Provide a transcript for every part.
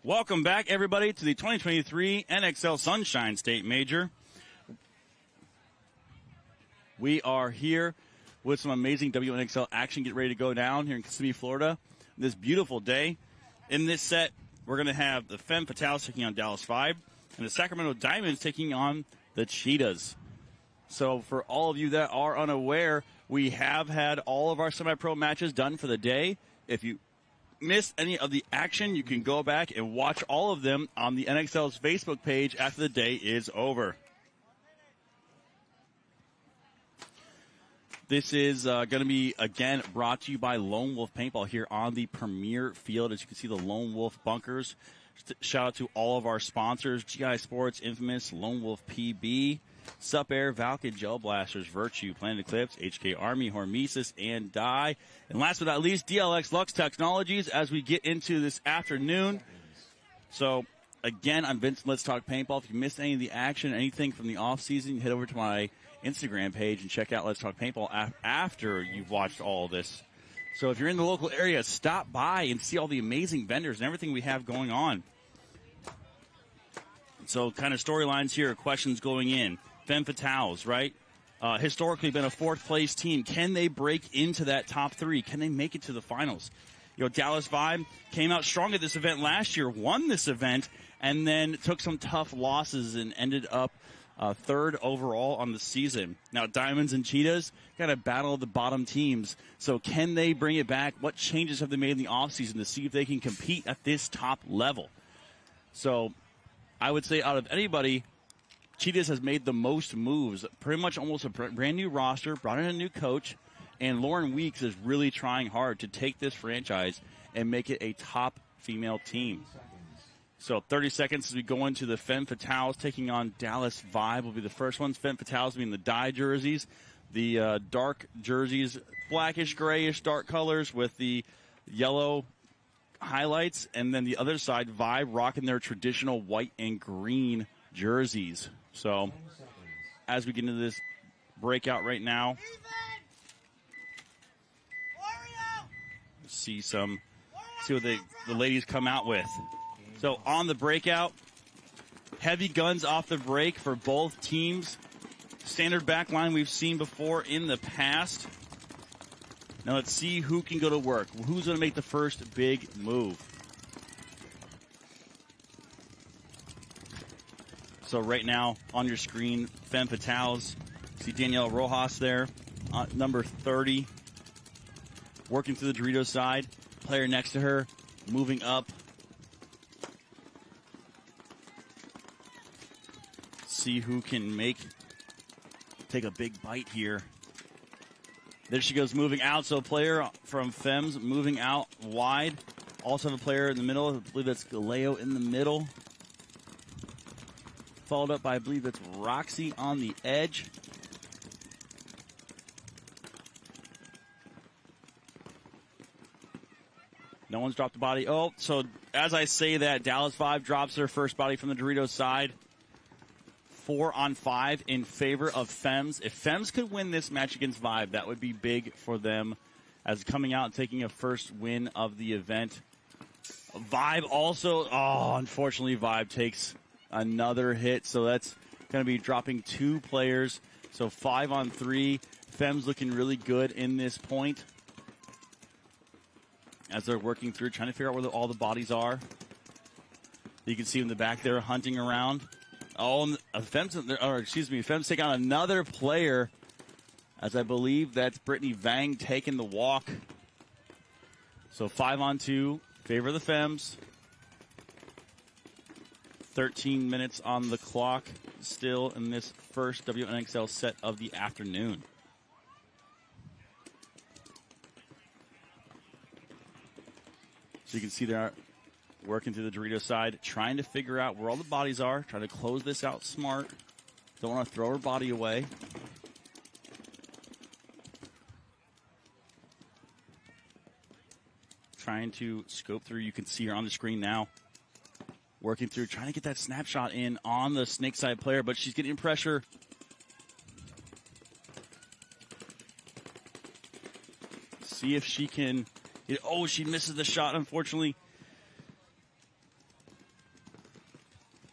Welcome back, everybody, to the 2023 NXL Sunshine State Major. We are here with some amazing WNXL action. Get ready to go down here in Kissimmee, Florida. This beautiful day. In this set, we're going to have the Femmes Fatale taking on Dallas Vibe, and the Sacramento Diamonds taking on the Cheetahs. So for all of you that are unaware, we have had all of our semi-pro matches done for the day. If you missed any of the action, you can go back and watch all of them on the NXL's Facebook page after the day is over. This is going to be, again, brought to you by Lone Wolf Paintball here on the premier field. As you can see, the Lone Wolf bunkers. Shout out to all of our sponsors, GI Sports, Infamous, Lone Wolf PB, Sup Air, Valken, Gel Blasters, Virtue, Planet Eclipse, HK Army, Hormesis, and Dye. And last but not least, DLX Lux Technologies as we get into this afternoon. So, again, I'm Vince. Let's Talk Paintball. If you missed any of the action, anything from the offseason, head over to my Instagram page and check out Let's Talk Paintball after you've watched all of this. So if you're in the local area, stop by and see all the amazing vendors and everything we have going on. So kind of storylines here, questions going in. Femme Fatales, right? Historically been a fourth-place team. Can they break into that top three? Can they make it to the finals? You know, Dallas Vibe came out strong at this event last year, won this event, and then took some tough losses and ended up third overall on the season. Now, Diamonds and Cheetahs got to battle the bottom teams. So can they bring it back? What changes have they made in the offseason to see if they can compete at this top level? So I would say out of anybody, Cheetahs has made the most moves. Pretty much almost a brand new roster, brought in a new coach, and Lauren Weeks is really trying hard to take this franchise and make it a top female team. So 30 seconds as we go into the Femme Fatales taking on Dallas Vibe will be the first ones. Femme Fatales being the dye jerseys, the dark jerseys, blackish, grayish, dark colors with the yellow highlights. And then the other side, Vibe rocking their traditional white and green jerseys. So as we get into this breakout right now, see what the ladies come out with. So on the breakout, heavy guns off the break for both teams. Standard back line we've seen before in the past. Now let's see who can go to work. Who's going to make the first big move? So right now on your screen, Femme Fatales. See Danielle Rojas there, number 30. Working through the Doritos side. Player next to her, moving up. See who can take a big bite here. There she goes, moving out. So a player from Femmes moving out wide. Also have a player in the middle. I believe that's Galeo in the middle. Followed up by, I believe that's Roxy on the edge. No one's dropped a body. Oh, so as I say that, Dallas Vibe drops their first body from the Doritos side. 4-on-5 in favor of Femmes. If Femmes could win this match against Vibe, that would be big for them as coming out and taking a first win of the event. Vibe also, unfortunately, Vibe takes another hit, so that's going to be dropping 2 players. So 5-on-3. Femmes looking really good in this point as they're working through, trying to figure out where all the bodies are. You can see in the back there hunting around. Oh, Femmes take on another player, as I believe that's Brittany Vang taking the walk. So 5-on-2, favor of the Femmes. 13 minutes on the clock still in this first WNXL set of the afternoon. So you can see they're working through the Doritos side, trying to figure out where all the bodies are, trying to close this out smart. Don't want to throw her body away. Trying to scope through. You can see her on the screen now. Working through, trying to get that snapshot in on the snake side player, but she's getting pressure. See if she can. Oh, she misses the shot, unfortunately.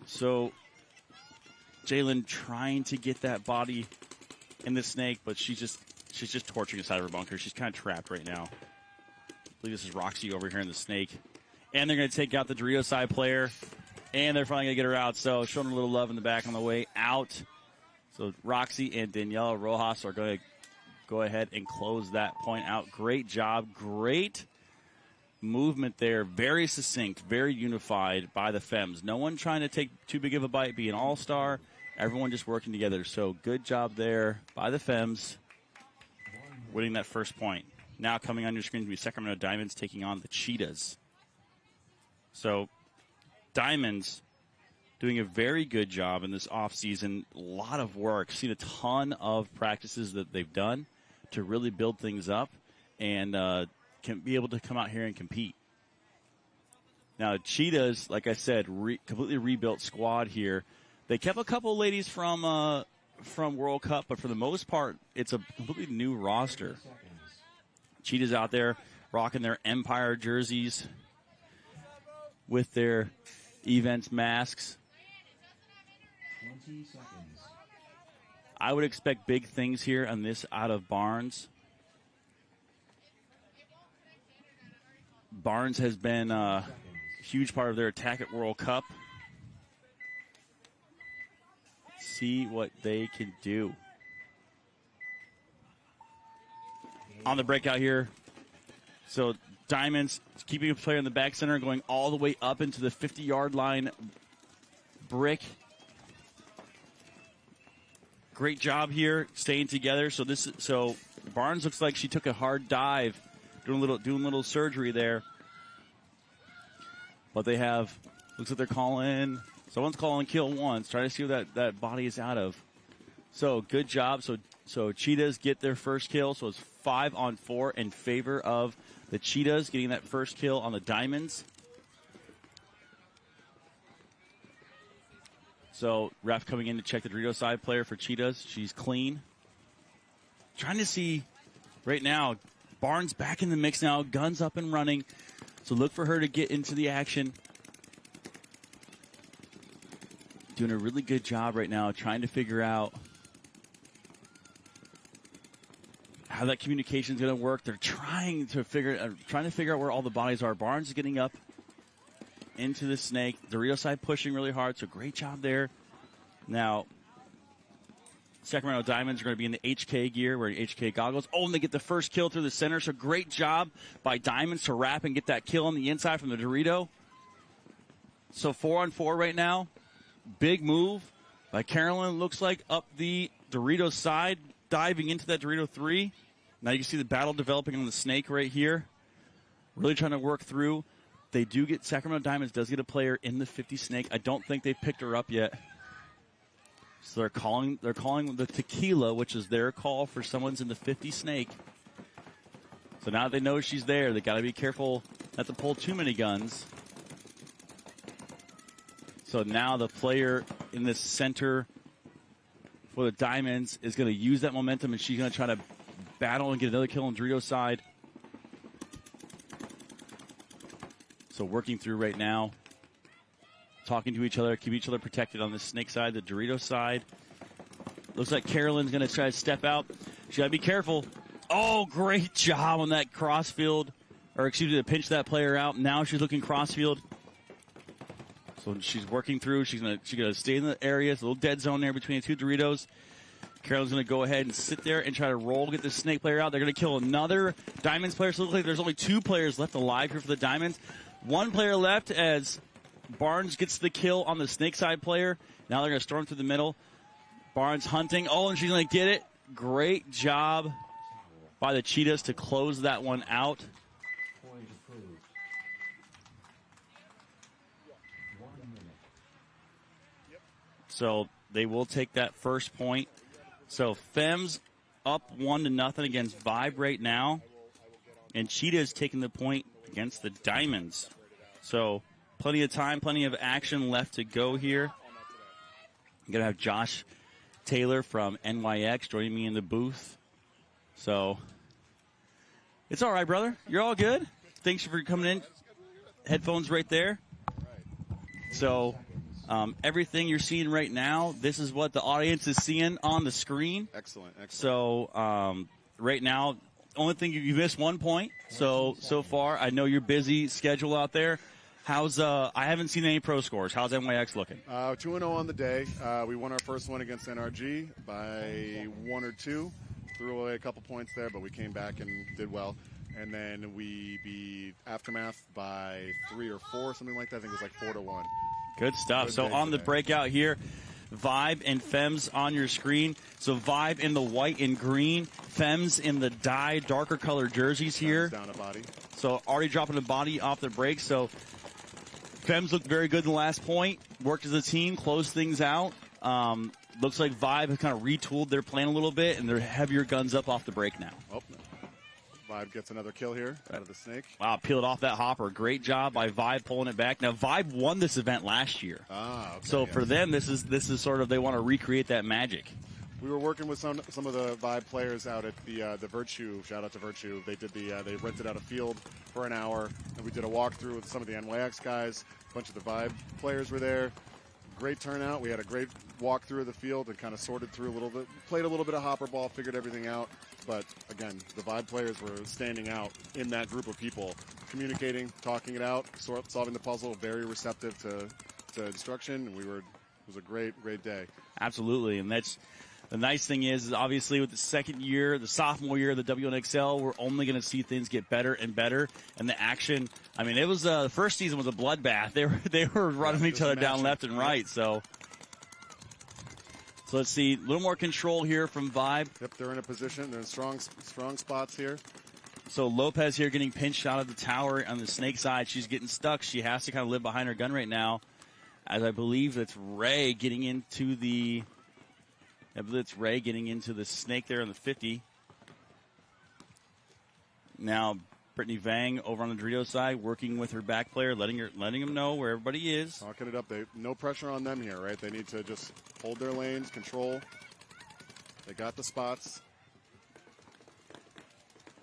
So Jalen trying to get that body in the snake, but she's just torching the side of her bunker. She's kind of trapped right now. I believe this is Roxy over here in the snake. And they're going to take out the Dorito side player, and they're finally going to get her out. So showing her a little love in the back on the way out. So Roxy and Daniela Rojas are going to go ahead and close that point out. Great job. Great movement there. Very succinct, very unified by the Femmes. No one trying to take too big of a bite, be an all-star. Everyone just working together. So good job there by the Femmes, winning that first point. Now coming on your screen to be Sacramento Diamonds taking on the Cheetahs. So Diamonds doing a very good job in this offseason. A lot of work. Seen a ton of practices that they've done to really build things up and can be able to come out here and compete. Now, Cheetahs, like I said, completely rebuilt squad here. They kept a couple of ladies from World Cup, but for the most part, it's a completely new roster. Cheetahs out there rocking their Empire jerseys with their events masks. 20 seconds. I would expect big things here on this out of Barnes. Barnes has been a huge part of their attack at World Cup. See what they can do. On the breakout here. So Diamonds keeping a player in the back center, going all the way up into the 50-yard line brick. Great job here, staying together. So Barnes looks like she took a hard dive, doing a little surgery there. But they have, looks like they're calling, someone's calling kill once, trying to see what that body is out of. So good job. So Cheetahs get their first kill. So it's 5-on-4 in favor of the Cheetahs getting that first kill on the Diamonds. So ref coming in to check the Dorito side player for Cheetahs. She's clean. Trying to see right now, Barnes back in the mix now, guns up and running. So look for her to get into the action. Doing a really good job right now, trying to figure out how that communication is going to work. They're trying to figure out where all the bodies are. Barnes is getting up into the snake. Dorito side pushing really hard, so great job there. Now, Sacramento Diamonds are going to be in the HK gear, wearing HK goggles. Oh, and they get the first kill through the center, so great job by Diamonds to wrap and get that kill on the inside from the Dorito. So 4-on-4 right now. Big move by Carolyn, looks like, up the Dorito side, diving into that Dorito 3. Now you can see the battle developing on the snake right here. Really trying to work through. They do get, Sacramento Diamonds does get a player in the 50 snake. I don't think they've picked her up yet. So they're calling the tequila, which is their call for someone's in the 50 snake. So now they know she's there. They got to be careful not to pull too many guns. So now the player in the center for the Diamonds is going to use that momentum, and she's going to try to battle and get another kill on Dorito side. So working through right now, talking to each other, keep each other protected on the snake side, the Dorito side. Looks like Carolyn's going to try to step out. She got to be careful. Oh, great job on that crossfield, or excuse me, to pinch that player out. Now she's looking crossfield. So she's working through. She's gonna stay in the area. It's a little dead zone there between the two Doritos. Carolyn's going to go ahead and sit there and try to roll, get the snake player out. They're going to kill another Diamonds player. So it looks like there's only 2 players left alive here for the Diamonds. 1 player left as Barnes gets the kill on the snake side player. Now they're going to storm through the middle. Barnes hunting. Oh, and she's going to get it. Great job by the Cheetahs to close that one out. Point approved. 1 minute. So they will take that first point. So Femmes up 1-0 against Vibe right now. And Cheetahs taking the point against the Diamonds. So plenty of time, plenty of action left to go here. I'm going to have Josh Taylor from NYX joining me in the booth. So it's all right, brother. You're all good. Thanks for coming in. Headphones right there. So Everything you're seeing right now, this is what the audience is seeing on the screen. Excellent. So right now, only thing you missed 1 point. So far, I know you're busy schedule out there. How's I haven't seen any pro scores. How's NYX looking? 2-0 on the day. We won our first one against NRG by 1 or 2. Threw away a couple points there, but we came back and did well. And then we beat Aftermath by 3 or 4, something like that. I think it was like 4-1. Good stuff. Good So day on the today. breakout here, Vibe and Femmes on your screen. So Vibe in the white and green, Femmes in the dye darker color jerseys here. Down a body. So already dropping a body off the break. So Femmes looked very good in the last point. Worked as a team, closed things out. Looks like Vibe has kind of retooled their plan a little bit, and they're heavier guns up off the break now. Oh, Vibe gets another kill here out of the snake. Wow, peeled off that hopper. Great job by Vibe pulling it back. Now, Vibe won this event last year. Okay, So yes. for them, this is sort of, they want to recreate that magic. We were working with some of the Vibe players out at the Virtue. Shout out to Virtue. They did they rented out a field for an hour, and we did a walkthrough with some of the NYX guys. A bunch of the Vibe players were there. Great turnout. We had a great walkthrough of the field and kind of sorted through a little bit, played a little bit of hopper ball, figured everything out. But again, the Vibe players were standing out in that group of people, communicating, talking it out, solving the puzzle. Very receptive to instruction, and it was a great day. Absolutely, and that's the nice thing is obviously with the second year, the sophomore year of the WNXL, we're only going to see things get better and better. And the action, I mean, it was the first season was a bloodbath. They were running each other down left and right. So let's see a little more control here from Vibe. Yep, they're in a position. They're in strong spots here. So Lopez here getting pinched out of the tower on the snake side. She's getting stuck. She has to kind of live behind her gun right now. As I believe it's Ray getting into the. I believe it's Ray getting into the snake there on the 50. Now, Brittany Vang over on the Dorito side, working with her back player, letting him know where everybody is. Talking it up. No pressure on them here, right? They need to just hold their lanes, control. They got the spots.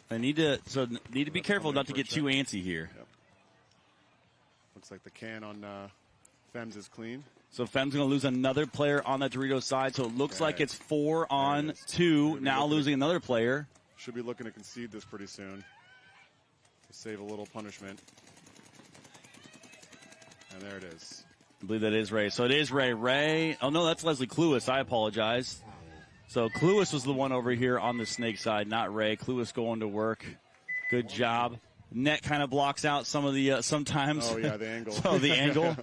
They need to be careful not to get too antsy here. Yep. Looks like the can on Femmes is clean. So Femmes going to lose another player on that Dorito side. So it looks like it's 4 on it is. 2. Now losing another player. Should be looking to concede this pretty soon to save a little punishment. And there it is. I believe that is Ray. So it is Ray. Ray. Oh, no, that's Leslie Cluis. I apologize. So Cluis was the one over here on the snake side, not Ray. Cluis going to work. Good job. Net kind of blocks out some of the sometimes. Oh, yeah, the angle. So the angle.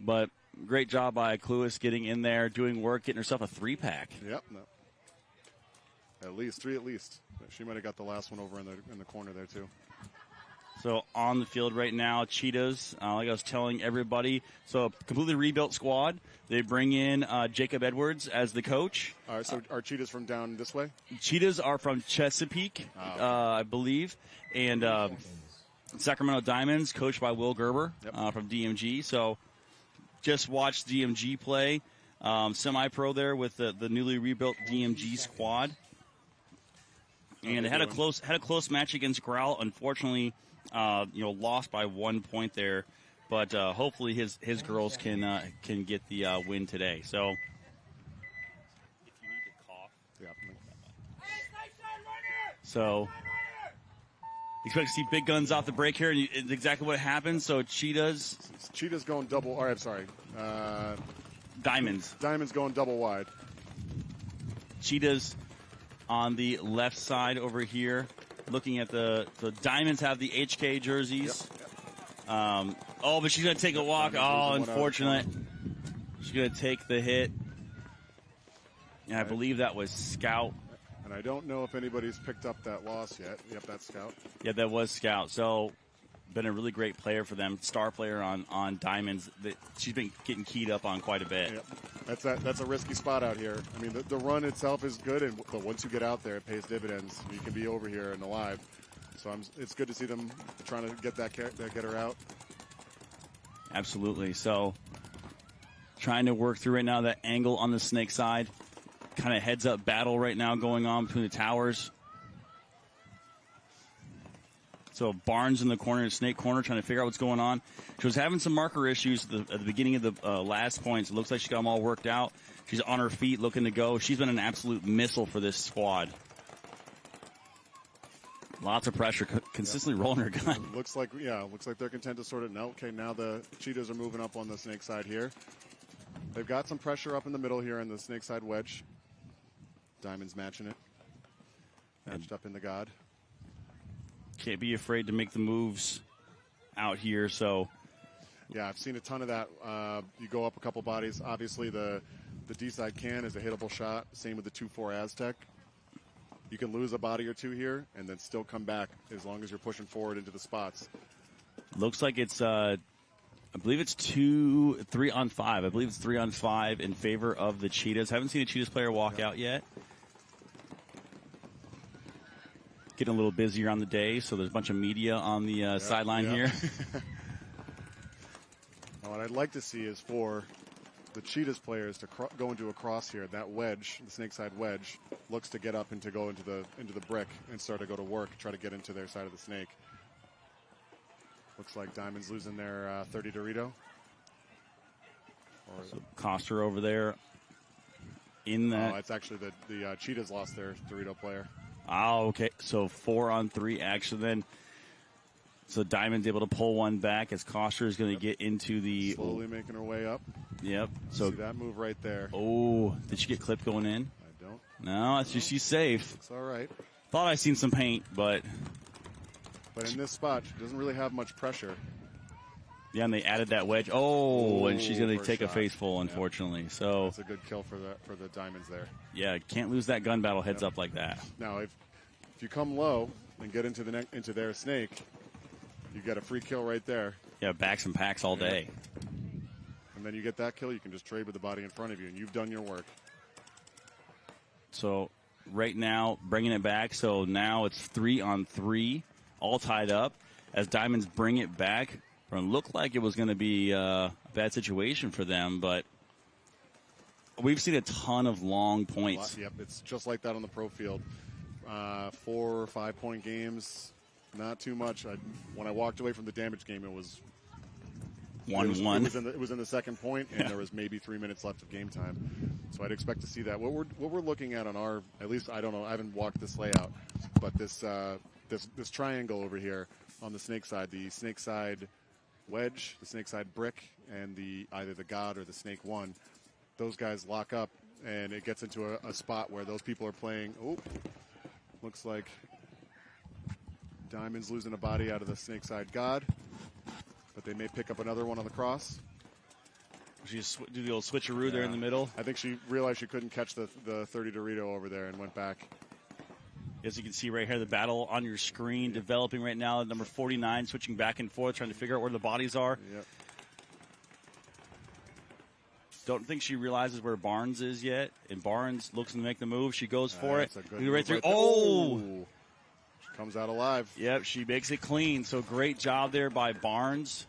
But great job by Cluis getting in there, doing work, getting herself a 3-pack. Yep. No. At least 3 at least. She might have got the last one over in the corner there too. So on the field right now, Cheetahs, like I was telling everybody, so a completely rebuilt squad. They bring in Jacob Edwards as the coach. All right, so are Cheetahs from down this way? Cheetahs are from Chesapeake, I believe, and Sacramento Diamonds, coached by Will Gerber from DMG. So just watched DMG play, semi-pro there with the newly rebuilt DMG squad. And it had a close match against Growl. Unfortunately, lost by 1 point there. But hopefully his girls can get the win today. So if you need to cough, so expect to see big guns off the break here, and it's exactly what happened. So Cheetahs going double. All right, I'm sorry. Diamonds going double wide. Cheetahs on the left side over here, looking at the Diamonds have the HK jerseys. Yep. But she's going to take a walk. Oh, unfortunate. She's going to take the hit. And I believe that was Scout. And I don't know if anybody's picked up that loss yet. Yep, that's Scout. Yeah, that was Scout. So, been a really great player for them. Star player on Diamonds. She's been getting keyed up on quite a bit. Yep. That's a risky spot out here. I mean, the run itself is good, but once you get out there, it pays dividends. You can be over here and alive. So it's good to see them trying to get get her out. Absolutely. So, trying to work through right now that angle on the snake side. Kind of heads-up battle right now going on between the towers. So Barnes in the corner, snake corner, trying to figure out what's going on. She was having some marker issues at the beginning of the last points. It looks like she got them all worked out. She's on her feet looking to go. She's been an absolute missile for this squad. Lots of pressure, consistently rolling her gun. Looks like they're content to sort it. No, okay, now the Cheetahs are moving up on the snake side here. They've got some pressure up in the middle here in the snake side wedge. Diamond's matching it. Matched up in the God. Can't be afraid to make the moves out here, so. Yeah, I've seen a ton of that. You go up a couple bodies. Obviously, the D-side can is a hittable shot. Same with the 2-4 Aztec. You can lose a body or two here and then still come back as long as you're pushing forward into the spots. Looks like it's, I believe it's 3 on 5. I believe it's 3 on 5 in favor of the Cheetahs. Haven't seen a Cheetahs player walk out yet. Getting a little busier on the day, so there's a bunch of media on the sideline here. Now, what I'd like to see is for the Cheetahs players to go into a cross here. That wedge, the snake side wedge, looks to get up and to go into the brick and start to go to work, try to get into their side of the snake. Looks like Diamond's losing their 30 Dorito. So Coster over there in that. Oh, it's actually the Cheetahs lost their Dorito player. Oh, okay. So 4 on 3 action then. So Diamond's able to pull one back as Coster is going to get into the. Slowly making her way up. Yep. So see that move right there. Oh, did she get clipped going in? I don't. No, she's safe. It's all right. Thought I seen some paint, but. But in this spot, she doesn't really have much pressure. Yeah, and they added that wedge. Oh, and she's going to take shot. a face full, unfortunately. Yep. So that's a good kill for the Diamonds there. Yeah, can't lose that gun battle heads up like that. Now, if you come low and get into into their snake, you get a free kill right there. Yeah, backs and packs all day. And then you get that kill, you can just trade with the body in front of you, and you've done your work. So right now, bringing it back. So now it's 3 on 3, all tied up. As Diamonds bring it back, it looked like it was going to be a bad situation for them, but we've seen a ton of long points. Yep, it's just like that on the pro field. 4 or 5 point games, not too much. When I walked away from the damage game, it was 1-1. It was in the second point, and there was maybe 3 minutes left of game time. So I'd expect to see that. What we're looking at on our, at least I don't know, I haven't walked this layout, but this triangle over here on the snake side wedge, the snake side brick, and either the God or the snake one, those guys lock up, and it gets into a spot where those people are playing. Oh, looks like Diamond's losing a body out of the snake side God, but they may pick up another one on the cross. She just do the old switcheroo there in the middle. I think she realized she couldn't catch the 30 Dorito over there and went back. As you can see right here, the battle on your screen developing right now. Number 49 switching back and forth, trying to figure out where the bodies are. Yep. Don't think she realizes where Barnes is yet. And Barnes looks to make the move. She goes for it. Right through. Oh! She comes out alive. Yep, she makes it clean. So great job there by Barnes.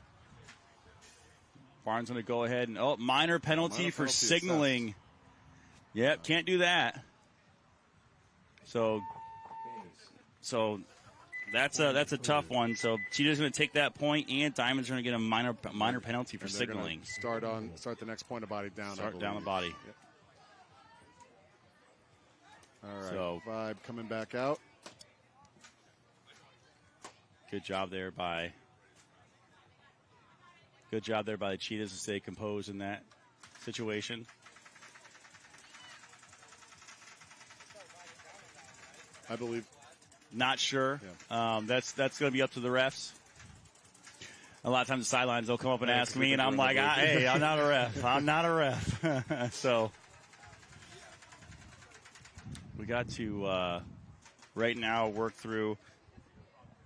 Barnes going to go ahead and, minor penalty for signaling. Yep, can't do that. So that's a tough one. So Cheetah's going to take that point, and Diamond's going to get a minor penalty for signaling. Start the next point of body down. Start down the body. Yep. All right. So Vibe coming back out. Good job there by the Cheetahs to stay composed in that situation. I believe. Not sure. Yeah. That's going to be up to the refs. A lot of times the sidelines, they'll come up and ask me, and I'm like, hey, I'm not a ref. I'm not a ref. So we got to right now work through.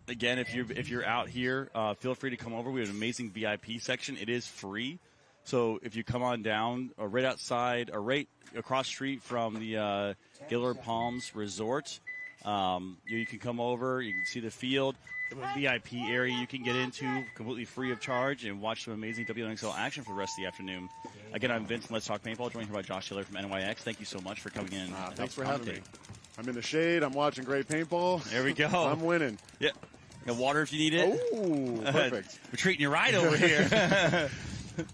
Again, if you're out here, feel free to come over. We have an amazing VIP section. It is free. So if you come on down, right outside, or right across the street from the Gillard Palms Resort, you can come over. You can see the field. A VIP area you can get into completely free of charge and watch some amazing WNXL action for the rest of the afternoon. Again, I'm Vince from Let's Talk Paintball, joined here by Josh Taylor from NYX. Thank you so much for coming in. Thanks for having me. I'm in the shade. I'm watching great paintball. There we go. I'm winning. Yeah. Got water if you need it. Oh, perfect. We're treating you right over here.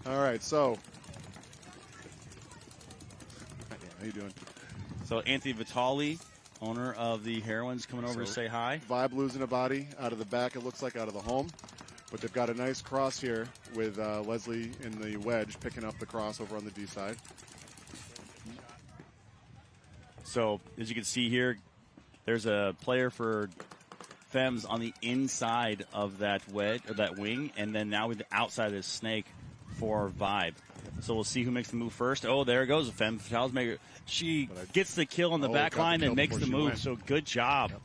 All right, so. How you doing? So Anthony Vitale, owner of the Heroines, coming over to say hi. Vibe losing a body out of the back, it looks like, out of the home. But they've got a nice cross here with Leslie in the wedge picking up the cross over on the D side. So as you can see here, there's a player for Femmes on the inside of that wedge or that wing, and then now with the outside of this snake for Vibe. So we'll see who makes the move first. Oh, there it goes. Femmes Fatale's maker. She gets the kill on the back line and makes the move. Went. So good job. Yep.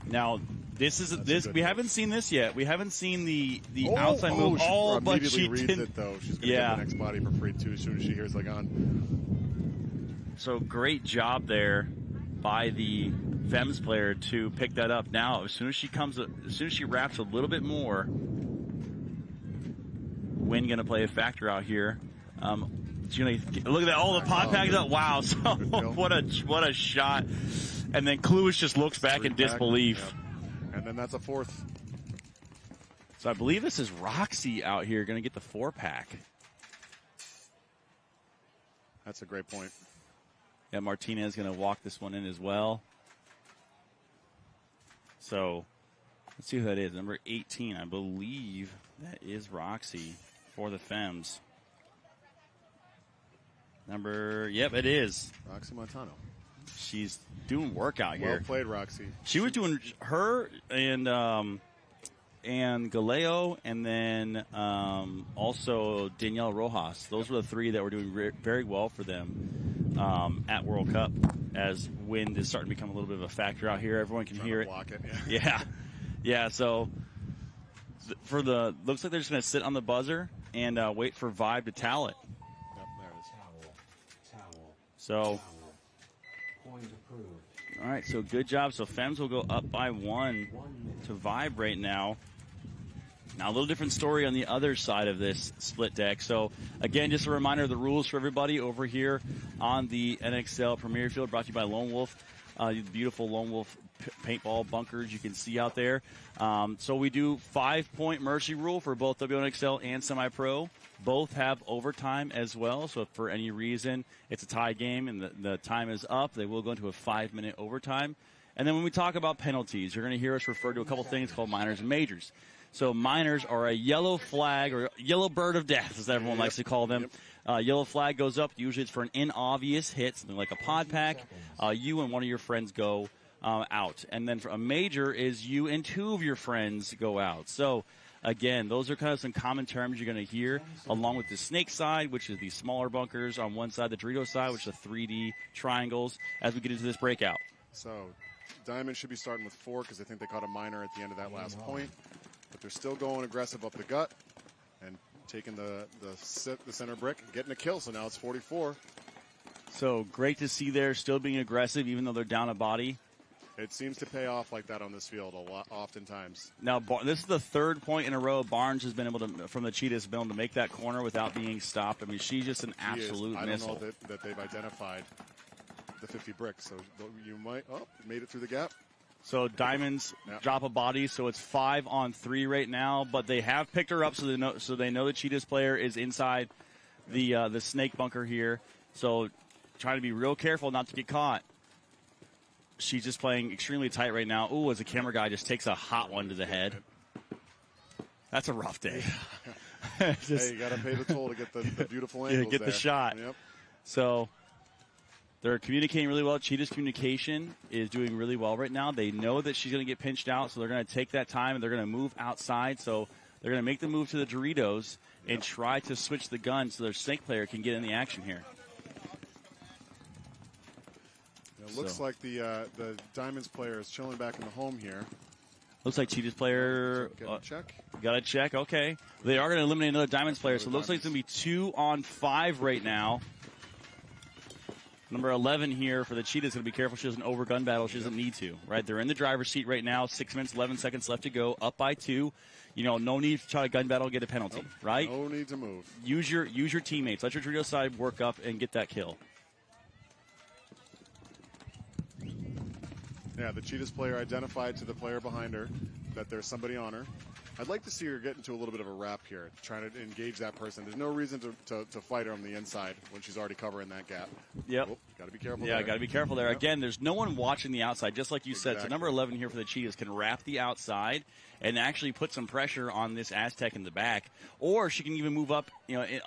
Now we haven't seen this yet. We haven't seen the outside move. She But immediately she reads did. it though. She's gonna get the next body for free too as soon as she hears like on. So great job there by the Femmes player to pick that up. Now as soon as she wraps a little bit more, Wynn gonna play a factor out here. Look at that! All the pot packs up. Wow! So what a shot! And then Cluish just looks back in disbelief. Yep. And then that's a fourth. So I believe this is Roxy out here going to get the 4-pack. That's a great point. Yeah, Martinez going to walk this one in as well. So let's see who that is. Number 18, I believe that is Roxy for the Femmes. Yep, it is. Roxy Montano. She's doing work out here. Well played, Roxy. She was doing her and Galeo, and then also Danielle Rojas. Those were the three that were doing very well for them at World Cup. As wind is starting to become a little bit of a factor out here, everyone can hear it. Block it. Yeah. So looks like they're just going to sit on the buzzer and wait for Vibe to towel it. Yep, there it is. Towel. So. Point approved. All right, so good job. So Femmes will go up by 1 to Vibe right now. Now, a little different story on the other side of this split deck. So, again, just a reminder of the rules for everybody over here on the NXL Premier Field, brought to you by Lone Wolf. The beautiful Lone Wolf paintball bunkers you can see out there. So we do 5-point mercy rule for both WNXL and semi-pro. Both have overtime as well, so if for any reason it's a tie game and the time is up, they will go into a 5-minute overtime. And then when we talk about penalties, you're going to hear us refer to a couple things called minors and majors. So minors are a yellow flag or yellow bird of death, as everyone likes to call them. Yellow flag goes up. Usually it's for an inobvious hit, something like a pod pack. You and one of your friends go out. And then for a major is you and 2 of your friends go out. So again, those are kind of some common terms you're going to hear, along with the snake side, which is the smaller bunkers on one side, the Dorito side, which is the 3D triangles, as we get into this breakout. So Diamond should be starting with 4 because I think they caught a minor at the end of that last point. But they're still going aggressive up the gut and taking the center brick and getting a kill. So now it's 44. So great to see they're still being aggressive, even though they're down a body. It seems to pay off like that on this field a lot, oftentimes. Now, this is the 3rd point in a row Barnes has been able to, from the Cheetahs, been able to make that corner without being stopped. I mean, she's just an absolute missile. I don't know that they've identified the 50 bricks, so you might, made it through the gap. So Diamonds drop a body, so it's 5-on-3 right now, but they have picked her up, so they know the Cheetahs player is inside the snake bunker here. So trying to be real careful not to get caught. She's just playing extremely tight right now. Ooh, as a camera guy just takes a hot one to the head. That's a rough day. Hey, you got to pay the toll to get the beautiful angles get the shot. Yep. So they're communicating really well. Cheetah's communication is doing really well right now. They know that she's going to get pinched out, so they're going to take that time, and they're going to move outside. So they're going to make the move to the Doritos and try to switch the gun so their snake player can get in the action here. It looks like the Diamonds player is chilling back in the home here. Looks like Cheetahs player check. Got a check. Okay, they are going to eliminate another Diamonds player, so it looks like it's going to be 2-on-5 right now. Number 11 here for the Cheetahs going to be careful she doesn't over gun battle. She doesn't need to, right? They're in the driver's seat right now. 6 minutes, 11 seconds left to go. Up by 2. You know, no need to try to gun battle, get a penalty, right? No need to move. Use your teammates. Let your Dorito side work up and get that kill. Yeah, the Cheetahs player identified to the player behind her that there's somebody on her. I'd like to see her get into a little bit of a wrap here, trying to engage that person. There's no reason to fight her on the inside when she's already covering that gap. Yep. Got to be careful Yeah, there. got to be careful there. Yep. Again, there's no one watching the outside, just like you said. So number 11 here for the Cheetahs can wrap the outside and actually put some pressure on this Aztec in the back. Or she can even move up,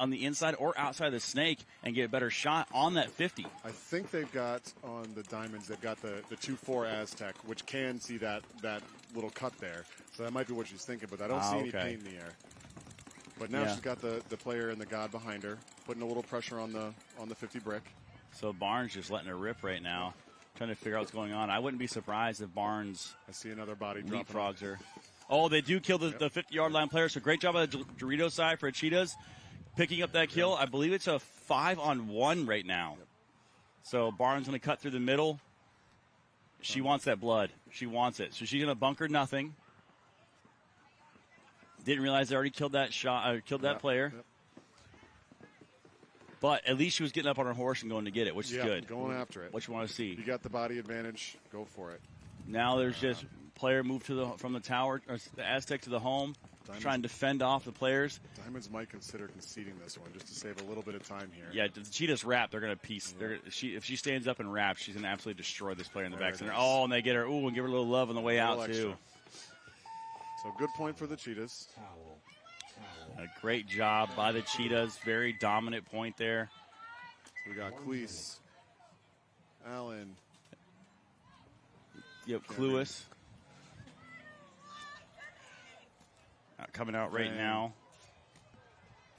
on the inside or outside the snake and get a better shot on that 50. I think they've got on the diamonds, they've got the 2-4 Aztec, which can see that little cut there. So that might be what she's thinking, but I don't see any paint in the air. But now she's got the player and the god behind her, putting a little pressure on the 50 brick. So Barnes just letting her rip right now, trying to figure out what's going on. I wouldn't be surprised if Barnes I see another body leapfrogs her. Oh, they do kill the 50-yard line player, so great job on the Dorito side for Cheetahs. Picking up that kill. I believe it's a 5-on-1 right now. Yep. So Barnes going to cut through the middle. She wants that blood. She wants it. So she's going to bunker nothing. Didn't realize they already killed that player. Yep. But at least she was getting up on her horse and going to get it, which is good. Going after it. What you want to see. You got the body advantage. Go for it. Now there's just player moved from the tower, or the Aztec to the home, trying to fend off the players. Diamonds might consider conceding this one just to save a little bit of time here. Yeah, the Cheetahs wrap. They're going to piece. If she stands up and wraps, she's going to absolutely destroy this player in the back center. Oh, and they get her. Ooh, and give her a little love on the way out too. So good point for the Cheetahs. A great job by the Cheetahs. Very dominant point there. We got Cleese, Allen. Yep, Cluis. Coming out right now.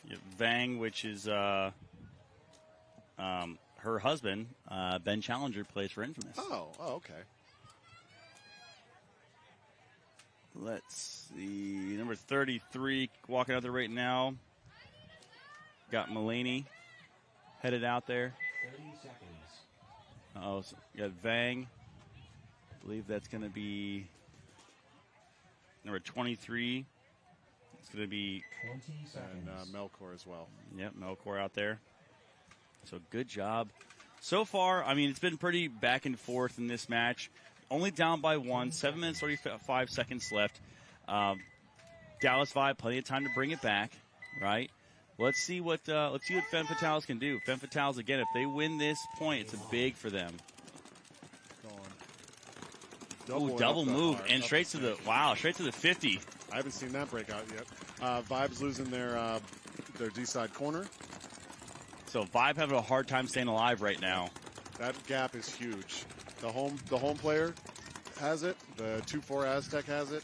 Yep, Vang, which is her husband, Ben Challenger, plays for Infamous. Oh, okay. Let's see. Number 33 walking out there right now. Got Mulaney headed out there. 30 seconds. Oh, so you got Vang. I believe that's going to be number 23. It's going to be 20 seconds. And Melkor as well. Yep, Melkor out there. So good job. So far, I mean, it's been pretty back and forth in this match. Only down by 1, 7 minutes, 35 seconds left. Dallas Vibe, plenty of time to bring it back, right? Let's see what Femmes Fatales can do. Femmes Fatales, again, if they win this point, it's a big for them. Double move and straight to the 50. I haven't seen that break out yet. Vibe's losing their D-side corner. So Vibe having a hard time staying alive right now. That gap is huge. The home player has it. The 2-4 Aztec has it.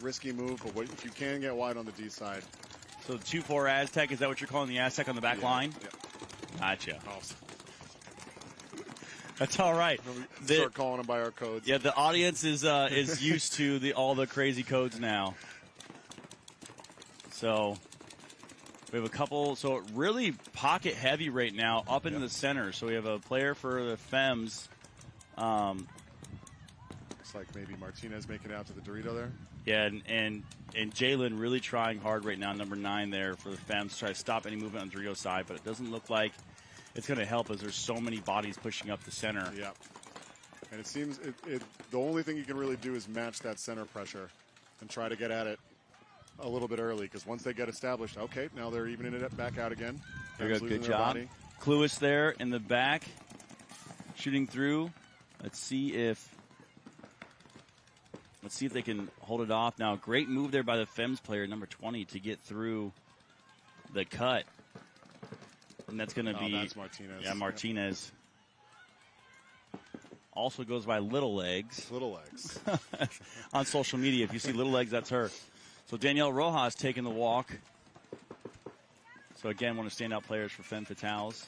Risky move, but if you can get wide on the D side. So the 2-4 Aztec, is that what you're calling the Aztec on the back line? Yeah. Gotcha. Awesome. That's all right. Start calling them by our codes. Yeah, the audience is used to all the crazy codes now. So we have a couple. So really pocket heavy right now, up into the center. So we have a player for the Femmes. Looks like maybe Martinez making it out to the Dorito there. Yeah, and Jalen really trying hard right now, number 9 there for the Femmes, to try to stop any movement on Dorito's side, but it doesn't look like it's going to help as there's so many bodies pushing up the center. Yeah. And it seems the only thing you can really do is match that center pressure and try to get at it a little bit early, because once they get established, okay, now they're evening it back out again. There you go, good job. Cluis there in the back, shooting through. Let's see if they can hold it off. Now, great move there by the Femmes player, number 20, to get through the cut. And that's going to be... that's Martinez. Yeah, Martinez. Yep. Also goes by Little Legs. Little Legs. On social media, if you see Little Legs, that's her. So Danielle Rojas taking the walk. So again, one of the standout players for Femmes Fatales.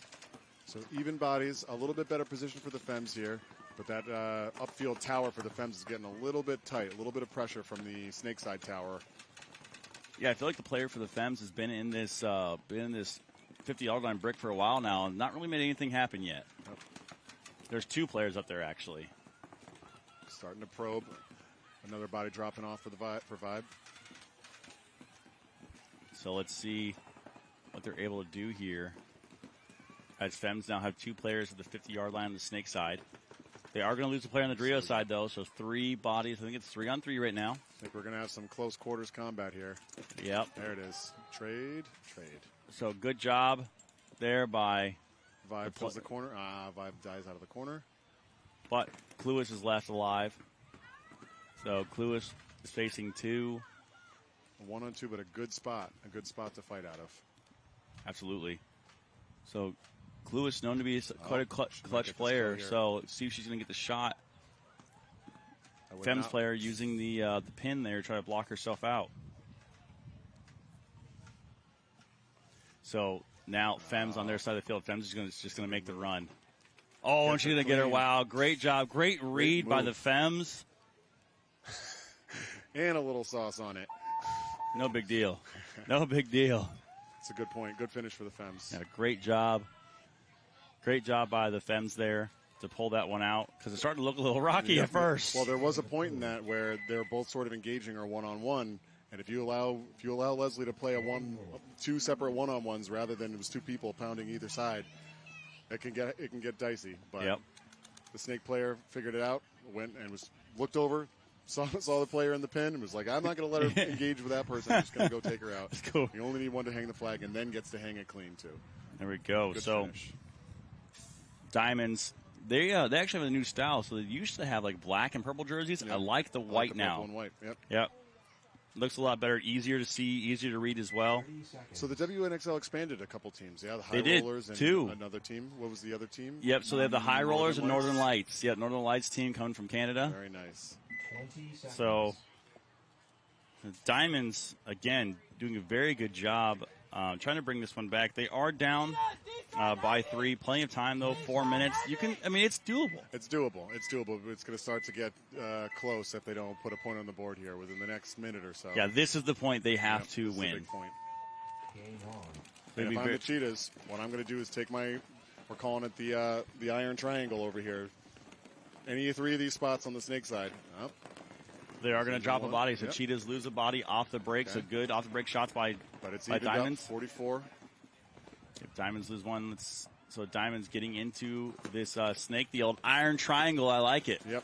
So even bodies, a little bit better position for the Femmes here. But that upfield tower for the Femmes is getting a little bit tight, a little bit of pressure from the Snakeside tower. Yeah, I feel like the player for the Femmes has been in this 50-yard line brick for a while now and not really made anything happen yet. Nope. There's 2 players up there, actually. Starting to probe. Another body dropping off for Vibe. So let's see what they're able to do here. As Femmes now have 2 players at the 50-yard line on the Snake side. They are going to lose a player on the Drio side, though, so 3 bodies. I think it's 3-on-3 right now. I think we're going to have some close quarters combat here. Yep. There it is. Trade. So good job there by Vibe fills the corner. Vibe dies out of the corner. But Cluis is left alive. So Cluis is facing 2. A 1-on-2, but a good spot. A good spot to fight out of. Absolutely. So Cluis known to be quite a clutch player. So see if she's going to get the shot. Femmes player using the pin there, trying to block herself out. So now Femmes on their side of the field. Femmes is just going to make the run. Oh, and she's going to get her. Wow, great job. Great read by the Femmes. And a little sauce on it. No big deal. No big deal. That's a good point. Good finish for the Femmes. Yeah, great job. Great job by the Femmes there to pull that one out, because it started to look a little rocky at first. Well, there was a point in that where they're both sort of engaging her one-on-one, and if you allow Leslie to play 2 separate one-on-ones rather than it was 2 people pounding either side, it can get dicey. But the Snake player figured it out, went and looked over, saw the player in the pin, and was like, I'm not going to let her engage with that person. I'm just going to go take her out. That's cool. You only need one to hang the flag, and then gets to hang it clean too. There we go. Good so finish. Diamonds. They actually have a new style. So they used to have like black and purple jerseys. Yep. I like the white now. Purple and white. Yep. Looks a lot better, easier to see, easier to read as well. So the WNXL expanded a couple teams. Yeah, the High Rollers and too. Another team. What was the other team? Yep. So they have the High Rollers and Northern Lights. Yeah, Northern Lights team coming from Canada. Very nice. So the Diamonds again doing a very good job trying to bring this one back. They are down by 3. Plenty of time though. 4 minutes. It's doable. It's doable. It's doable. But it's going to start to get close if they don't put a point on the board here within the next minute or so. Yeah, this is the point they have to win. Big point. And if I'm the Cheetahs, what I'm going to do is we're calling it the iron triangle over here. Any 3 of these spots on the Snake side. Oh. They are going to drop a body, so Cheetahs lose a body off the break. So good off the break shots by Diamonds. 44. If Diamonds lose one, so Diamonds getting into this Snake, the old iron triangle. I like it. Yep,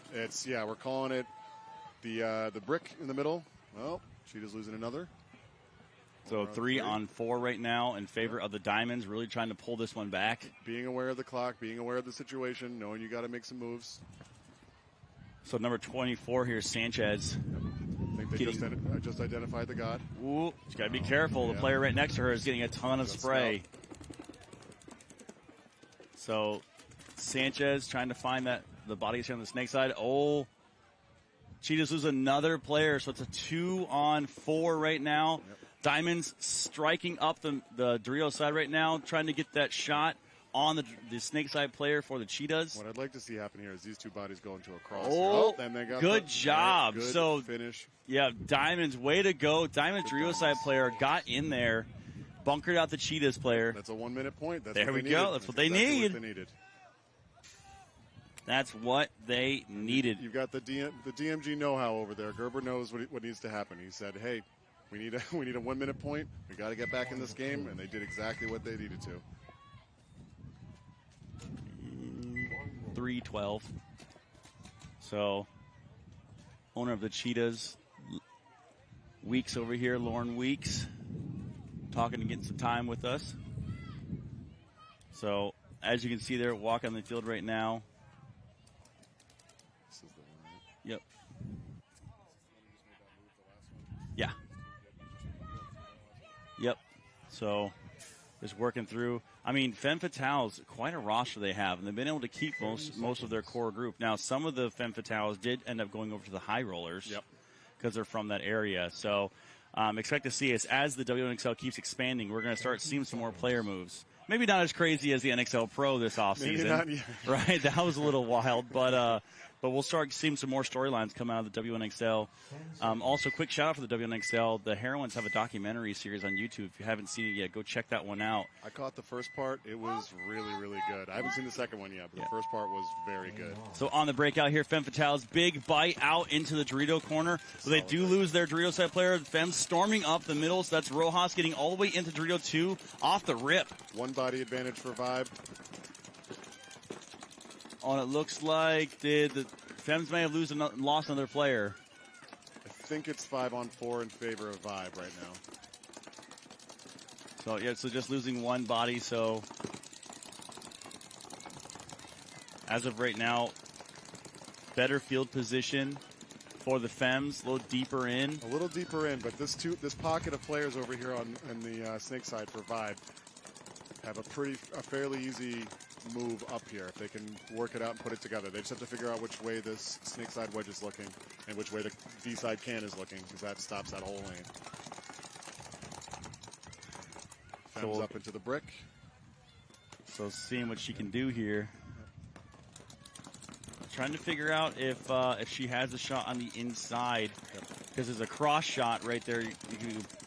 we're calling it the brick in the middle. Well, Cheetahs losing another. So 3-on-4 right now in favor of the Diamonds, really trying to pull this one back. Being aware of the clock, being aware of the situation, knowing you got to make some moves. So number 24 here, Sanchez. I think they just identified the god. Ooh, you got to be careful. The player right next to her is getting a ton of spray. So Sanchez trying to find the bodies here on the Snake side. Oh, Cheetahs lose another player, so it's a 2-on-4 right now. Yep. Diamonds striking up the Drio side right now, trying to get that shot on the Snake side player for the Cheetahs. What I'd like to see happen here is these 2 bodies go into a cross. And they got good job. Good finish. Yeah, Diamonds, way to go. Diamond Drio side player got in there, bunkered out the Cheetahs player. That's a 1-minute point. There we go. That's what they need. That's what they needed. You've got the DMG know-how over there. Gerber knows what needs to happen. He said, hey, we need a 1-minute point. We got to get back in this game, and they did exactly what they needed to. 3-12. So, owner of the Cheetahs, Weeks over here, Lauren Weeks, talking and getting some time with us. So, as you can see there, walk on the field right now. This is the one, right? Yep. Yeah. Yep. So, just working through. I mean, Femme Fatales, quite a roster they have, and they've been able to keep most of their core group. Now, some of the Femme Fatales did end up going over to the High Rollers because they're from that area. So expect to see us, as the WNXL keeps expanding, we're going to start seeing some more player moves. Maybe not as crazy as the NXL Pro this offseason. Right? That was a little wild, but we'll start seeing some more storylines come out of the WNXL. Also, quick shout out for the WNXL. The Heroines have a documentary series on YouTube. If you haven't seen it yet, go check that one out. I caught the first part. It was really, really good. I haven't seen the second one yet, but the first part was very good. So on the breakout here, Femme Fatales, big bite out into the Dorito corner. So they do lose their Dorito side player. Femme storming up the middle, so that's Rojas getting all the way into Dorito 2 off the rip. One body advantage for Vibe. Oh, it looks like the Femmes may have lost another player. I think it's 5-on-4 in favor of Vibe right now. So, yeah, so just losing one body. So, as of right now, better field position for the Femmes, a little deeper in. A little deeper in, but this pocket of players over here on the snake side for Vibe have a fairly easy move up here if they can work it out and put it together. They just have to figure out which way this snake side wedge is looking and which way the D side can is looking, because that stops that whole lane. Femmes up into the brick. So seeing what she can do here. Trying to figure out if she has a shot on the inside, because there's a cross shot right there,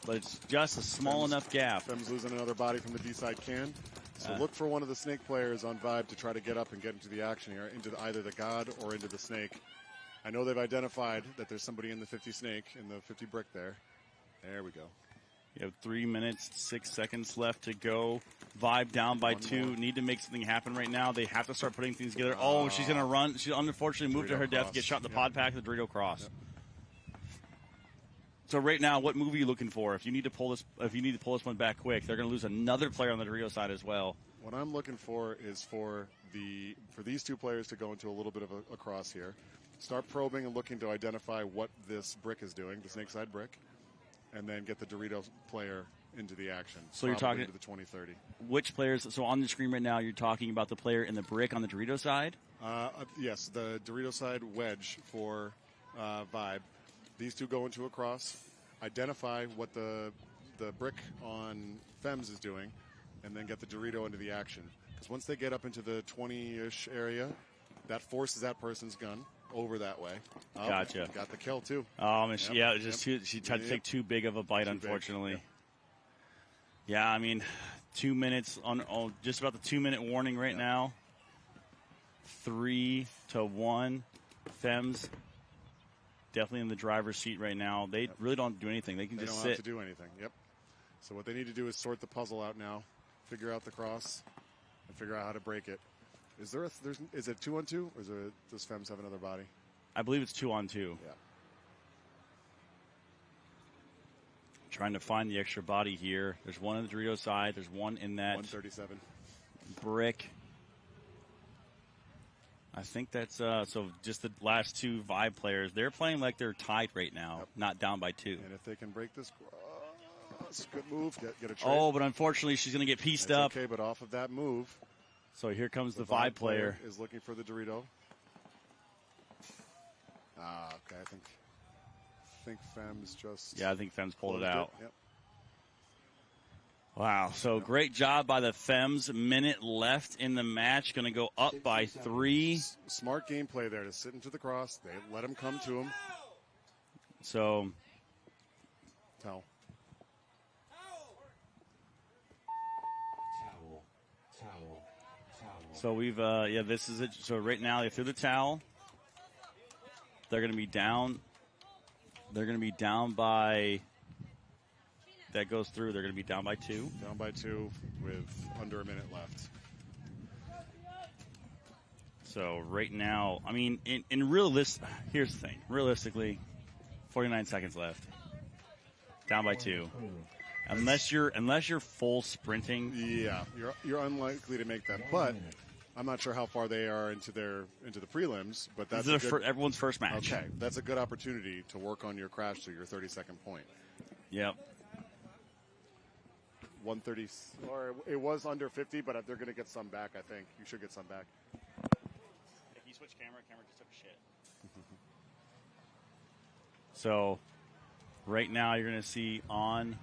but it's just a small enough gap. Femmes losing another body from the D side can. So look for one of the snake players on Vibe to try to get up and get into the action here, into either the God or into the snake. I know they've identified that there's somebody in the 50 snake, in the 50 brick there. There we go. You have 3 minutes, 6 seconds left to go. Vibe down by 2. Need to make something happen right now. They have to start putting things together. Oh, she's going to run. She unfortunately moved to her death, get shot in the pod pack, the Dorito cross. Yep. So right now, what move are you looking for? If you need to pull this one back quick, they're going to lose another player on the Dorito side as well. What I'm looking for is for these two players to go into a little bit of a cross here. Start probing and looking to identify what this brick is doing, the snake side brick, and then get the Dorito player into the action. So you're talking into the 20-30. Which players? So on the screen right now, you're talking about the player in the brick on the Dorito side? Yes, the Dorito side wedge for Vibe. These two go into a cross, identify what the brick on Femmes is doing, and then get the Dorito into the action. Because once they get up into the 20-ish area, that forces that person's gun over that way. Oh, gotcha. Got the kill, too. She tried to take too big of a bite, unfortunately. Yep. Yeah, I mean, 2 minutes on just about the 2 minute warning right now. 3-1. Femmes definitely in the driver's seat right now. They really don't do anything. They can just sit. They don't have to do anything. Yep. So what they need to do is sort the puzzle out now, figure out the cross, and figure out how to break it. Is it 2-on-2, or does Femmes have another body? I believe it's 2-on-2. Yeah. Trying to find the extra body here. There's one on the Dorito side. There's one in that 137 brick. I think that's so. Just the last two Vibe players, they're playing like they're tied right now, not down by 2. And if they can break this cross, good move. Get a trade. Oh, but unfortunately, she's going to get pieced up. Okay, but off of that move. So here comes the Vibe player. Is looking for the Dorito. Okay, I think Femmes just. Yeah, I think Femmes pulled it out. Yep. Wow, so great job by the Femmes. Minute left in the match. Going to go up by 3. Smart gameplay there to sit into the cross. They let him come to him. So. Towel. So we've, this is it. So right now they threw the towel. They're going to be down. They're going to be down by. That goes through. They're going to be down by 2. Down by 2 with under a minute left. So right now, I mean, here's the thing. Realistically, 49 seconds left. Down by 2. Unless you're full sprinting. Yeah, you're unlikely to make that. But I'm not sure how far they are into the prelims. But that's everyone's first match. Okay, that's a good opportunity to work on your crash to your 32nd point. Yep. 130, or it was under 50, but they're going to get some back. I think you should get some back. If you switch camera just took a shit. So, right now you're going to see on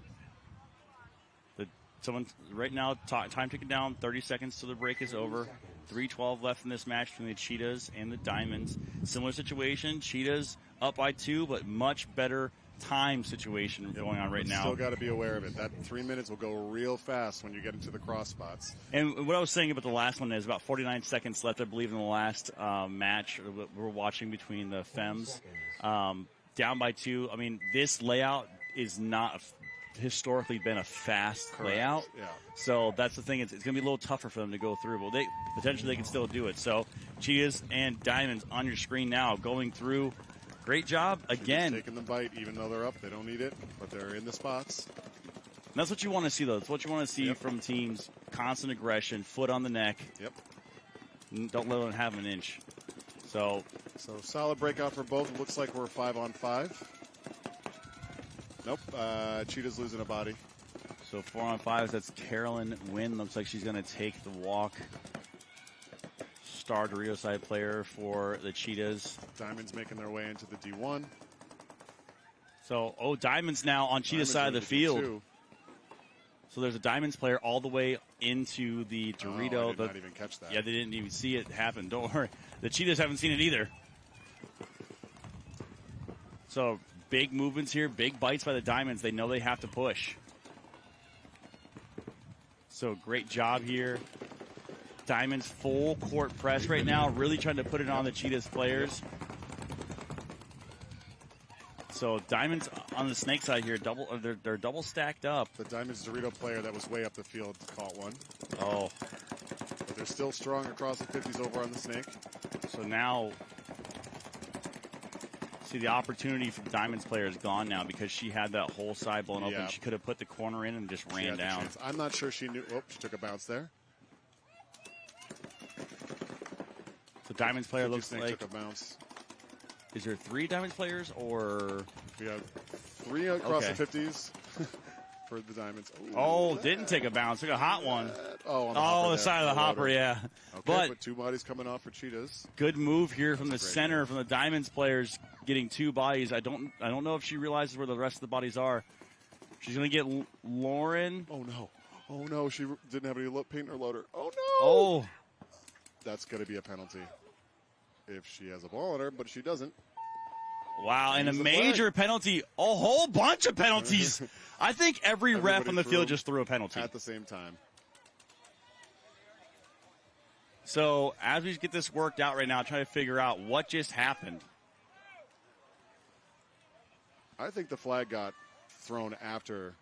right now time ticking down. 30 seconds till the break is over. 3:12 left in this match between the Cheetahs and the Diamonds. Similar situation. Cheetahs up by 2, but much better time situation going on right now. Still got to be aware of it. That 3 minutes will go real fast when you get into the cross spots. And what I was saying about the last one is about 49 seconds left, I believe, in the last match we're watching between the Femmes. Down by 2. I mean, this layout is not historically been a fast layout. Yeah. So that's the thing. It's going to be a little tougher for them to go through. But potentially they can still do it. So Cheetahs and Diamonds on your screen now going through. Great job again. Taking the bite, even though they're up. They don't need it, but they're in the spots. And that's what you want to see, though. That's what you want to see from teams. Constant aggression, foot on the neck. Yep. Don't let them have an inch. So solid breakout for both. It looks like we're 5-on-5. Nope. Cheetahs losing a body. So 4-on-5s. That's Carolyn Wynn. Looks like she's going to take the walk. Star Dorito side player for the Cheetahs. Diamonds making their way into the D1. So, Diamonds now on Cheetah side of the field. D2. So there's a Diamonds player all the way into the Dorito. I did not even catch that. Yeah, they didn't even see it happen. Don't worry. The Cheetahs haven't seen it either. So big movements here, big bites by the Diamonds. They know they have to push. So great job here. Diamonds full court press right now, really trying to put it on the Cheetahs players. So Diamonds on the Snake side here, they're double stacked up. The Diamonds Dorito player that was way up the field caught one. Oh. But they're still strong across the 50s over on the Snake. So now, see the opportunity for the Diamonds player is gone now because she had that whole side blown open. She could have put the corner in and just ran down. I'm not sure she knew. Oh, she took a bounce there. So Diamonds player looks like. Took a bounce. Is there 3 Diamonds players or? We have 3 across the 50s for the Diamonds. Ooh, didn't take a bounce. Took a hot one. On the side of the hopper, yeah. Okay, but 2 bodies coming off for Cheetahs. Good move here from the center, from the Diamonds players, getting 2 bodies. I don't know if she realizes where the rest of the bodies are. She's going to get Lauren. Oh no, she didn't have any paint or loader. Oh no. Oh. That's going to be a penalty if she has a ball on her, but she doesn't. Wow, and a major penalty. A whole bunch of penalties. I think every ref on the field just threw a penalty. At the same time. So as we get this worked out right now, try to figure out what just happened. I think the flag got thrown after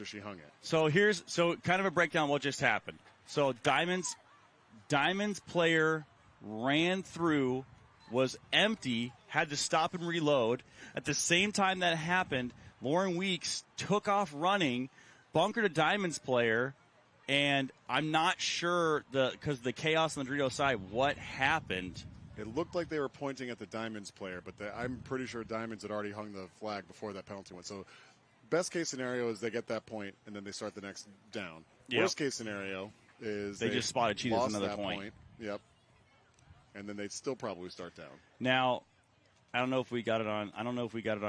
she hung it. So so kind of a breakdown of what just happened. So Diamonds player ran through, was empty, had to stop and reload. At the same time that happened, Lauren Weeks took off running, bunkered a Diamonds player, and I'm not sure because the chaos on the Dorito side, what happened. It looked like they were pointing at the Diamonds player, but I'm pretty sure Diamonds had already hung the flag before that penalty went. So best case scenario is they get that point, and then they start the next down. Yep. Worst case scenario is they just spotted Cheetahs another point. Yep. And then they'd still probably start down. Now, I don't know if we got it on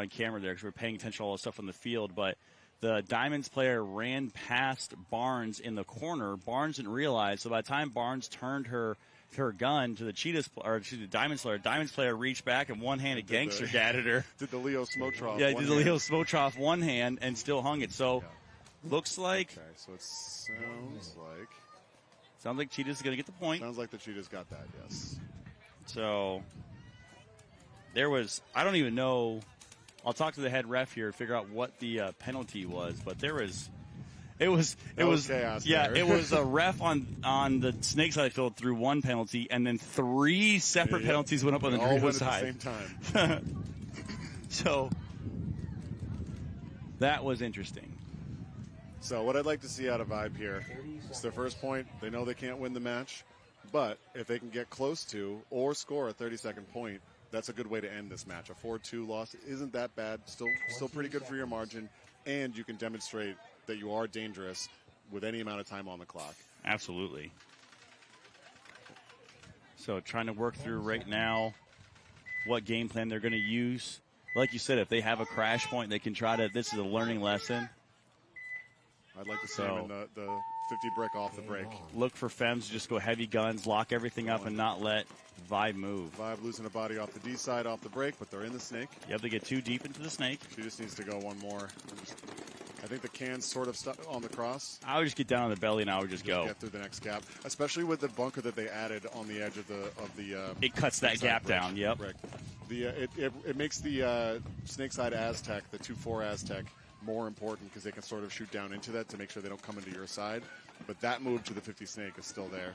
camera there because we're paying attention to all the stuff on the field, but the Diamonds player ran past Barnes in the corner. Barnes didn't realize, so by the time Barnes turned her gun to the Diamonds player. Diamonds player reached back and one-handed gangster gadded her. Did the Leo Smotroff. Yeah, did the Leo Smotroff one hand and still hung it. So looks like. Okay, so it sounds like. Sounds like Cheetahs is going to get the point. Sounds like the Cheetahs got that, yes. So there was, I don't even know. I'll talk to the head ref here, figure out what the penalty was, but there was. It was chaos yeah. there. It was a ref on the Snake side field threw 1 penalty, and then 3 separate penalties went up on the Dorito side. At the same time. So that was interesting. So what I'd like to see out of Vibe here, it's their first point. They know they can't win the match, but if they can get close to or score a 30-second point, that's a good way to end this match. A 4-2 loss isn't that bad. Still pretty good for your margin, and you can demonstrate that you are dangerous with any amount of time on the clock. Absolutely. So trying to work through right now what game plan they're going to use. Like you said, if they have a crash point, they can try to. This is a learning lesson. I'd like to see them in the 50 brick off the break. Look for Femmes to just go heavy guns, lock everything up, and not let Vibe move. Vibe losing a body off the D side off the break, but they're in the Snake. Yep, they get too deep into the Snake. She just needs to go one more. I think the can's sort of stuck on the cross. I would just get down on the belly and I would just go. Get through the next gap, especially with the bunker that they added on the edge of the. It cuts that gap down. Yep. Brick. It makes the Snake side Aztec, the 2-4 Aztec, more important because they can sort of shoot down into that to make sure they don't come into your side. But that move to the 50 snake is still there.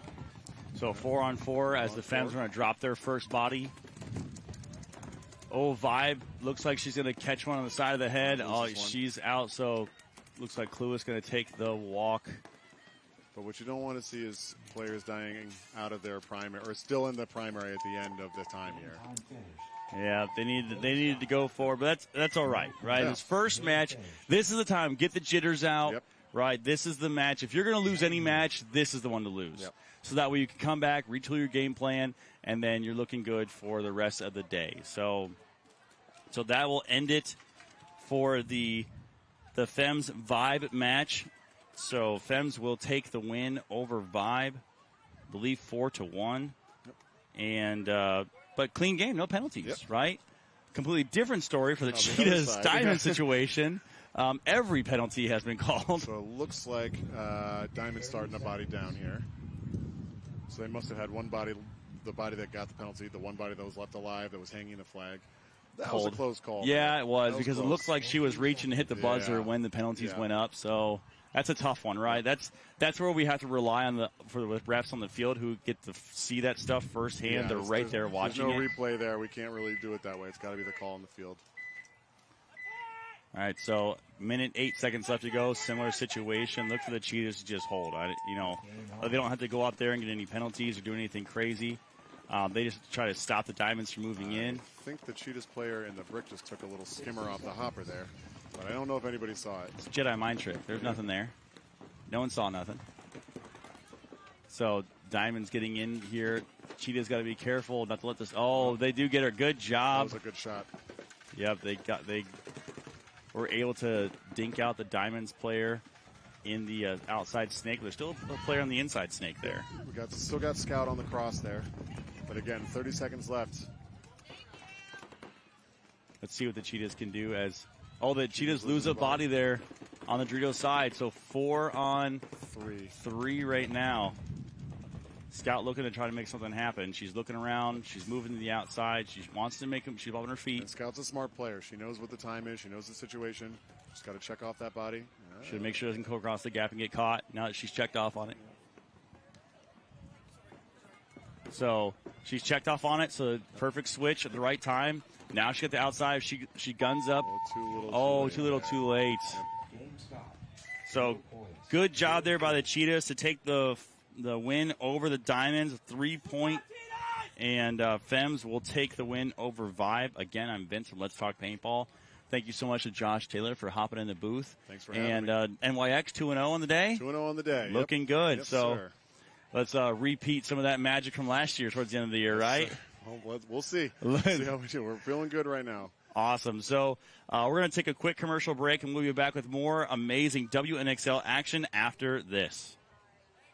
So 4-on-4 as the Femmes are going to drop their first body. Oh, Vibe looks like she's going to catch one on the side of the head. Oh, she's out, so looks like Clueless going to take the walk. But what you don't want to see is players dying out of their primary, or still in the primary at the end of the time here. Yeah, they needed to go forward, but that's all right, right? Yeah. This first match, this is the time. Get the jitters out, Yep. right? This is the match. If you're going to lose any match, this is the one to lose. Yep. So that way you can come back, retool your game plan, and then you're looking good for the rest of the day. So that will end it for the Femmes Vibe match. So Femmes will take the win over Vibe, I believe 4-1, and but clean game, no penalties, Yep. right? Completely different story for the On the other Cheetahs side. Diamond situation. Every penalty has been called. So it looks like Diamond starting a body down here. So they must have had one body, the body that got the penalty, the one body that was left alive that was hanging the flag. That was a close call. Yeah, man. it was That because close. it looked like she was reaching to hit the buzzer Yeah. when the penalties Yeah. went up. So that's a tough one, right? That's where we have to rely on for the refs on the field who get to see that stuff firsthand. Yeah, They're right there watching There's no it. replay there. We can't really do it that way. It's got to be the call on the field. All right, so minute 8 seconds left to go. Similar situation. Look for the Cheetahs to just hold. They don't have to go out there and get any penalties or do anything crazy. They just try to stop the Diamonds from moving in. I think the Cheetahs player in the brick just took a little skimmer off the hopper there, but I don't know if anybody saw it. It's a Jedi mind trick. There's nothing there. No one saw nothing. So Diamonds getting in here. Cheetahs got to be careful not to let this. Oh, they do get her. Good That job. was a good shot. Yep, they were able to dink out the Diamonds player in the outside snake. There's still a player on the inside snake there. We still got Scout on the cross there, but again, 30 seconds left. Let's see what the Cheetahs can do as. Oh, the Cheetahs lose a body there on the Dorito side. So 4-on-3 right now. Scout looking to try to make something happen. She's looking around. She's moving to the outside. She wants to make them. She's on her feet. And Scout's a smart player. She knows what the time is. She knows the situation. Just got to check off that body. Should make sure it doesn't go across the gap and get caught now that she's checked off on it. So she's checked off on it. So perfect switch at the right time. Now she got the outside. She guns up. Too little, too late. So good job there by the Cheetahs to take the win over the Diamonds, 3-point. And Femmes will take the win over Vibe. Again, I'm Vince from Let's Talk Paintball. Thank you so much to Josh Taylor for hopping in the booth. Thanks for having me. NYX 2-0 on the day. 2-0 on the day. Looking good. Yes, so sir. let's repeat some of that magic from last year towards the end of the year, right? Well, we'll see. See how we do. We're feeling good right now. Awesome. So we're going to take a quick commercial break, and we'll be back with more amazing WNXL action after this.